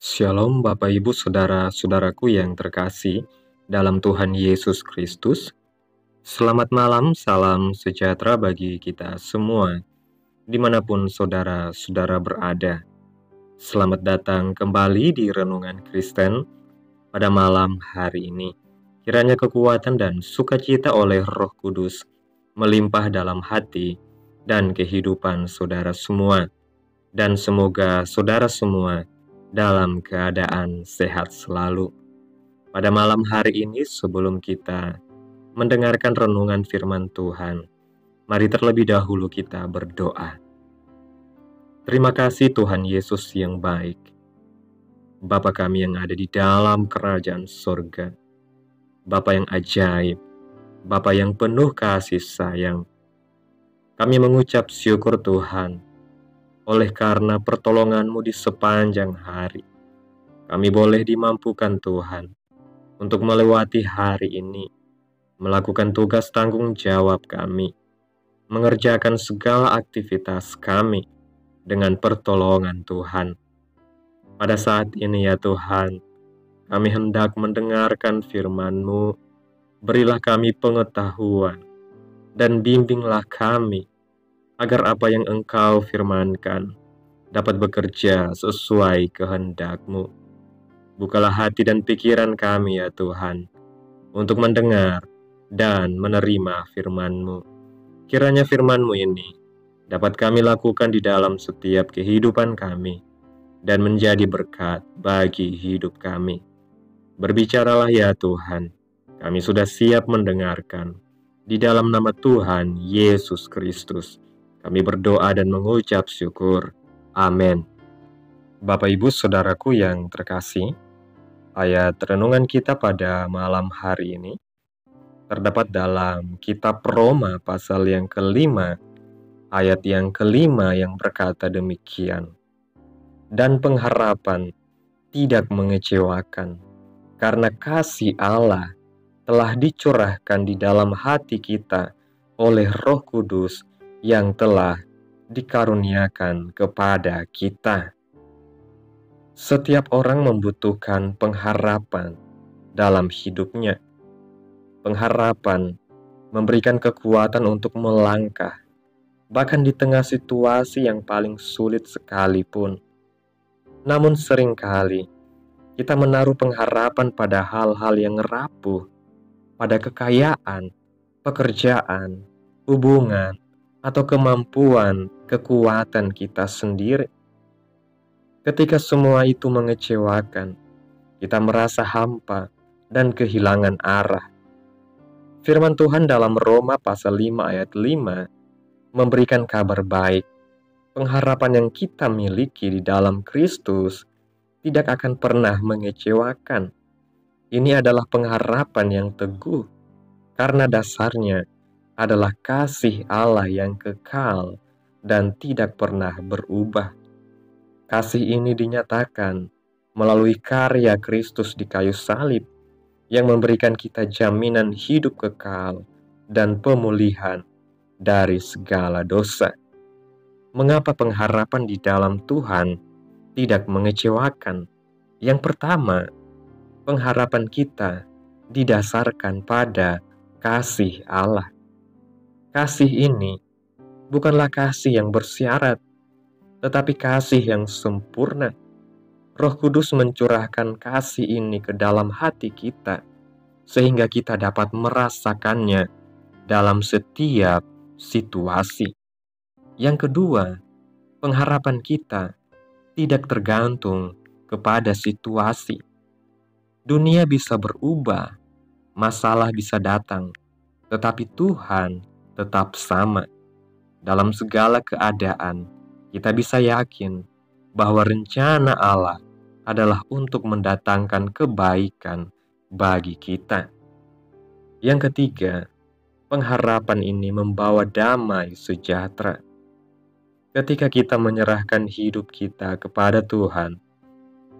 Shalom Bapak Ibu Saudara-saudaraku yang terkasih dalam Tuhan Yesus Kristus. Selamat malam, salam sejahtera bagi kita semua, dimanapun saudara-saudara berada. Selamat datang kembali di Renungan Kristen pada malam hari ini. Kiranya kekuatan dan sukacita oleh Roh Kudus melimpah dalam hati dan kehidupan saudara semua. Dan semoga saudara semua dalam keadaan sehat selalu. Pada malam hari ini, sebelum kita mendengarkan renungan firman Tuhan, mari terlebih dahulu kita berdoa. Terima kasih Tuhan Yesus yang baik, Bapa kami yang ada di dalam kerajaan sorga, Bapa yang ajaib, Bapa yang penuh kasih sayang. Kami mengucap syukur Tuhan, oleh karena pertolongan-Mu di sepanjang hari. Kami boleh dimampukan Tuhan untuk melewati hari ini, melakukan tugas tanggung jawab kami, mengerjakan segala aktivitas kami dengan pertolongan Tuhan. Pada saat ini ya Tuhan, kami hendak mendengarkan firman-Mu. Berilah kami pengetahuan dan bimbinglah kami agar apa yang Engkau firmankan dapat bekerja sesuai kehendak-Mu. Bukalah hati dan pikiran kami ya Tuhan, untuk mendengar dan menerima firman-Mu. Kiranya firman-Mu ini dapat kami lakukan di dalam setiap kehidupan kami, dan menjadi berkat bagi hidup kami. Berbicaralah ya Tuhan, kami sudah siap mendengarkan. Di dalam nama Tuhan Yesus Kristus, kami berdoa dan mengucap syukur. Amin. Bapak Ibu Saudaraku yang terkasih, ayat renungan kita pada malam hari ini terdapat dalam kitab Roma pasal yang kelima, ayat yang kelima yang berkata demikian. Dan pengharapan tidak mengecewakan, karena kasih Allah telah dicurahkan di dalam hati kita oleh Roh Kudus yang telah dikaruniakan kepada kita. Setiap orang membutuhkan pengharapan dalam hidupnya. Pengharapan memberikan kekuatan untuk melangkah, bahkan di tengah situasi yang paling sulit sekalipun. Namun seringkali kita menaruh pengharapan pada hal-hal yang rapuh, pada kekayaan, pekerjaan, hubungan, atau kemampuan, kekuatan kita sendiri. Ketika semua itu mengecewakan, kita merasa hampa dan kehilangan arah. Firman Tuhan dalam Roma pasal 5 ayat 5 memberikan kabar baik. Pengharapan yang kita miliki di dalam Kristus tidak akan pernah mengecewakan. Ini adalah pengharapan yang teguh, karena dasarnya adalah kasih Allah yang kekal dan tidak pernah berubah. Kasih ini dinyatakan melalui karya Kristus di kayu salib yang memberikan kita jaminan hidup kekal dan pemulihan dari segala dosa. Mengapa pengharapan di dalam Tuhan tidak mengecewakan? Yang pertama, pengharapan kita didasarkan pada kasih Allah. Kasih ini bukanlah kasih yang bersyarat, tetapi kasih yang sempurna. Roh Kudus mencurahkan kasih ini ke dalam hati kita, sehingga kita dapat merasakannya dalam setiap situasi. Yang kedua, pengharapan kita tidak tergantung kepada situasi. Dunia bisa berubah, masalah bisa datang, tetapi Tuhan tetap sama. Dalam segala keadaan, kita bisa yakin bahwa rencana Allah adalah untuk mendatangkan kebaikan bagi kita. Yang ketiga, pengharapan ini membawa damai sejahtera. Ketika kita menyerahkan hidup kita kepada Tuhan,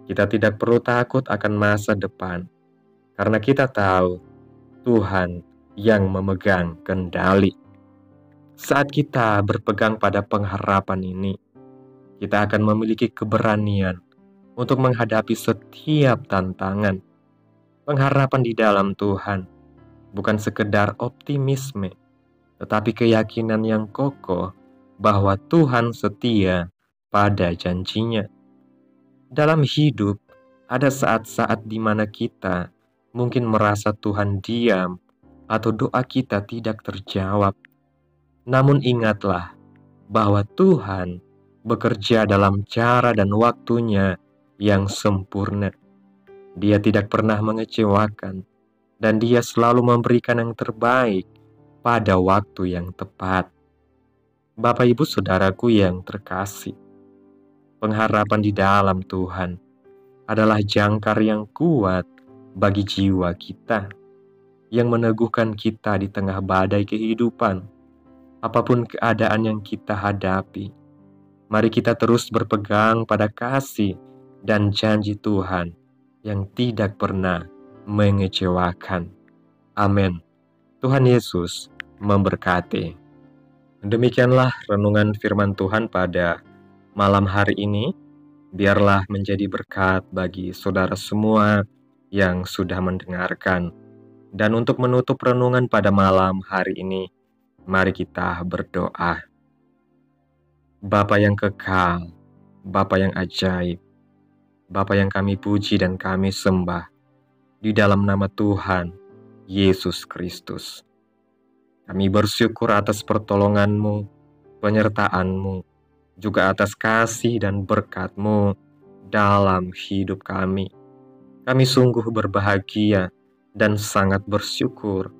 kita tidak perlu takut akan masa depan, karena kita tahu Tuhan yang memegang kendali. Saat kita berpegang pada pengharapan ini, kita akan memiliki keberanian untuk menghadapi setiap tantangan. Pengharapan di dalam Tuhan bukan sekedar optimisme, tetapi keyakinan yang kokoh bahwa Tuhan setia pada janjinya. Dalam hidup, ada saat-saat di mana kita mungkin merasa Tuhan diam atau doa kita tidak terjawab. Namun ingatlah bahwa Tuhan bekerja dalam cara dan waktunya yang sempurna. Dia tidak pernah mengecewakan, dan Dia selalu memberikan yang terbaik pada waktu yang tepat. Bapak, Ibu, Saudaraku yang terkasih, pengharapan di dalam Tuhan adalah jangkar yang kuat bagi jiwa kita, yang meneguhkan kita di tengah badai kehidupan. Apapun keadaan yang kita hadapi, mari kita terus berpegang pada kasih dan janji Tuhan yang tidak pernah mengecewakan. Amin. Tuhan Yesus memberkati. Demikianlah renungan firman Tuhan pada malam hari ini. Biarlah menjadi berkat bagi saudara semua yang sudah mendengarkan. Dan untuk menutup renungan pada malam hari ini, mari kita berdoa. Bapa yang kekal, Bapa yang ajaib, Bapa yang kami puji dan kami sembah, di dalam nama Tuhan Yesus Kristus. Kami bersyukur atas pertolongan-Mu, penyertaan-Mu, juga atas kasih dan berkat-Mu dalam hidup kami. Kami sungguh berbahagia dan sangat bersyukur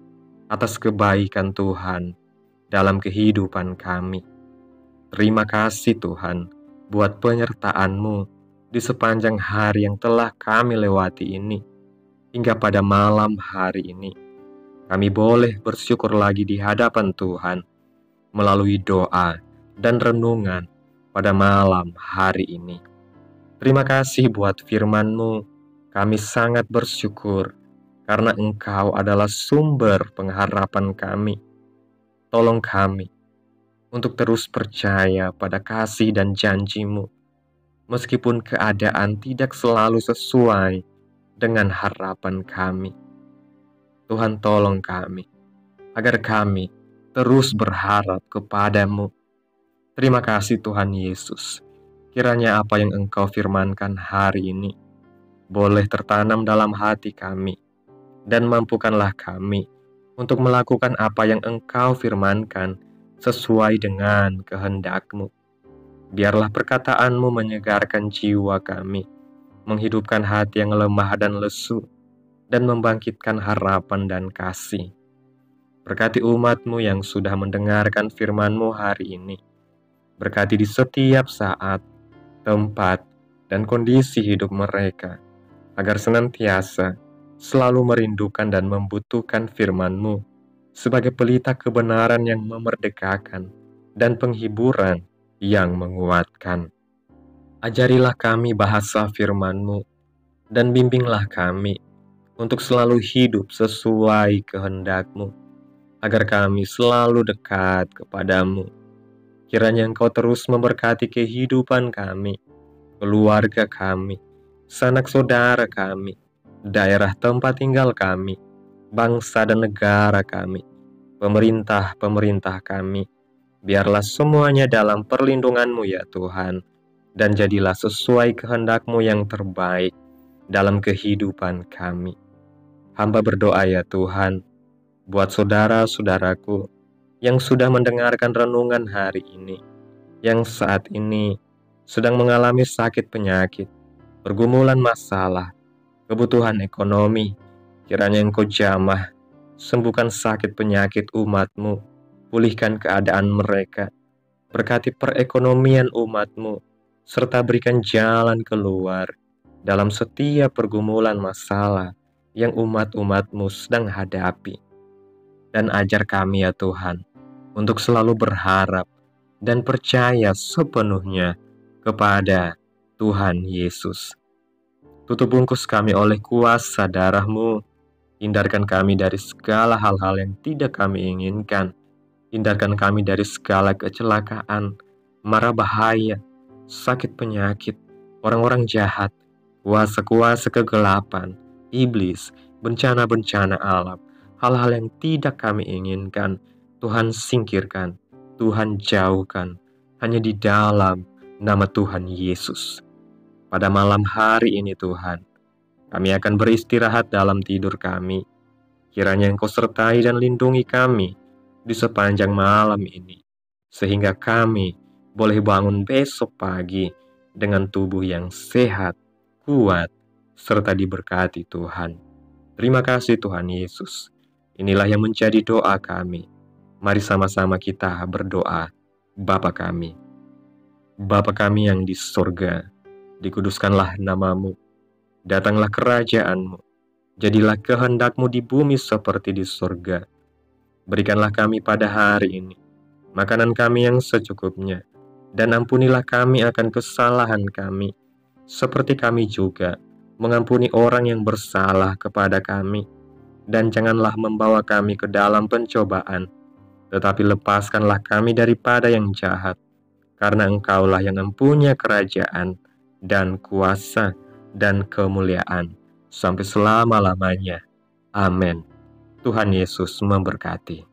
atas kebaikan Tuhan dalam kehidupan kami. Terima kasih Tuhan buat penyertaan-Mu di sepanjang hari yang telah kami lewati ini. Hingga pada malam hari ini, kami boleh bersyukur lagi di hadapan Tuhan melalui doa dan renungan pada malam hari ini. Terima kasih buat firman-Mu. Kami sangat bersyukur karena Engkau adalah sumber pengharapan kami. Tolong kami untuk terus percaya pada kasih dan janji-Mu, meskipun keadaan tidak selalu sesuai dengan harapan kami. Tuhan, tolong kami, agar kami terus berharap kepada-Mu. Terima kasih Tuhan Yesus. Kiranya apa yang Engkau firmankan hari ini boleh tertanam dalam hati kami, dan mampukanlah kami untuk melakukan apa yang Engkau firmankan sesuai dengan kehendak-Mu. Biarlah perkataan-Mu menyegarkan jiwa kami, menghidupkan hati yang lemah dan lesu, dan membangkitkan harapan dan kasih. Berkati umat-Mu yang sudah mendengarkan firman-Mu hari ini. Berkati di setiap saat, tempat, dan kondisi hidup mereka, agar senantiasa selalu merindukan dan membutuhkan firman-Mu sebagai pelita kebenaran yang memerdekakan dan penghiburan yang menguatkan. Ajarilah kami bahasa firman-Mu, dan bimbinglah kami untuk selalu hidup sesuai kehendak-Mu, agar kami selalu dekat kepadamu. Kiranya Engkau terus memberkati kehidupan kami, keluarga kami, sanak saudara kami, daerah tempat tinggal kami, bangsa dan negara kami, pemerintah-pemerintah kami. Biarlah semuanya dalam perlindungan-Mu ya Tuhan, dan jadilah sesuai kehendak-Mu yang terbaik dalam kehidupan kami. Hamba berdoa ya Tuhan, buat saudara-saudaraku yang sudah mendengarkan renungan hari ini, yang saat ini sedang mengalami sakit penyakit, pergumulan masalah, kebutuhan ekonomi. Kiranya Engkau jamah, sembuhkan sakit penyakit umat-Mu, pulihkan keadaan mereka, berkati perekonomian umat-Mu, serta berikan jalan keluar dalam setiap pergumulan masalah yang umat-umat-Mu sedang hadapi. Dan ajar kami ya Tuhan, untuk selalu berharap dan percaya sepenuhnya kepada Tuhan Yesus. Tutup bungkus kami oleh kuasa darah-Mu. Hindarkan kami dari segala hal-hal yang tidak kami inginkan. Hindarkan kami dari segala kecelakaan, mara bahaya, sakit penyakit, orang-orang jahat, kuasa-kuasa kegelapan, iblis, bencana-bencana alam, hal-hal yang tidak kami inginkan, Tuhan singkirkan, Tuhan jauhkan, hanya di dalam nama Tuhan Yesus. Pada malam hari ini Tuhan, kami akan beristirahat dalam tidur kami. Kiranya Engkau sertai dan lindungi kami di sepanjang malam ini, sehingga kami boleh bangun besok pagi dengan tubuh yang sehat, kuat, serta diberkati Tuhan. Terima kasih Tuhan Yesus. Inilah yang menjadi doa kami. Mari sama-sama kita berdoa. Bapa kami yang di sorga, dikuduskanlah namamu, datanglah kerajaanmu, jadilah kehendakmu di bumi seperti di sorga. Berikanlah kami pada hari ini makanan kami yang secukupnya, dan ampunilah kami akan kesalahan kami, seperti kami juga mengampuni orang yang bersalah kepada kami. Dan janganlah membawa kami ke dalam pencobaan, tetapi lepaskanlah kami daripada yang jahat, karena Engkaulah yang mempunyai kerajaan dan kuasa dan kemuliaan sampai selama-lamanya. Amin. Tuhan Yesus memberkati.